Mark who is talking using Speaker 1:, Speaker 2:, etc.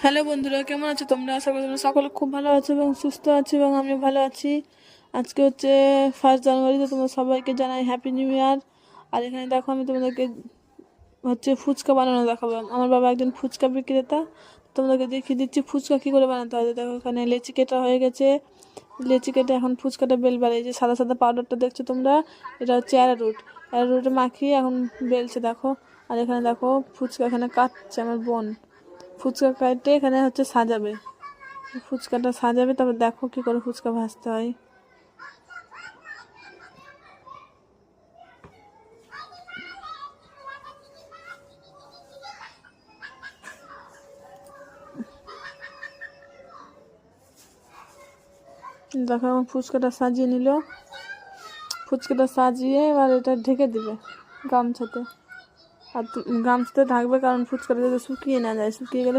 Speaker 1: Hello বন্ধুরা, কেমন আছো তোমরা? আশা করি তোমরা সকলে খুব ভালো আছো এবং সুস্থ আছো এবং আমিও ভালো আছি। আজকে হচ্ছে 1 জানুয়ারি, তো তোমরা সবাইকে জানাই হ্যাপি নিউ ইয়ার। আর এখানে দেখো, আমি তোমাদেরকে হচ্ছে ফুচকা বানানো দেখাবো। আমার বাবা একজন ফুচকা বিক্রেতা, তোমাদেরকে দেখিয়ে দিচ্ছি ফুচকা কী করে বানাতে হয়। দেখো, এখানে লেচি কেটা হয়ে গেছে। লেচি কেটে এখন ফুচকাটা বেলবার, এই যে সাদা সাদা পাউডারটা দেখছো তোমরা, এটা হচ্ছে অ্যারারুট। অ্যারারুটে মাখিয়ে এখন বেলছে দেখো। আর এখানে দেখো ফুচকা এখানে কাটছে আমার বোন। ফুচকা কাটে এখানে হচ্ছে সাজাবে, ফুচকাটা সাজাবে। তারপর দেখো কি করে ফুচকা ভাজতে হয়। দেখো আমার ফুচকাটা সাজিয়ে নিল। ফুচকাটা সাজিয়ে এবার এটা ঢেকে দিবে গামছাতে। আর গামছাতে ঢাকবে, কারণ ফুচকাটা যাতে শুকিয়ে না যায়, শুকিয়ে গেলে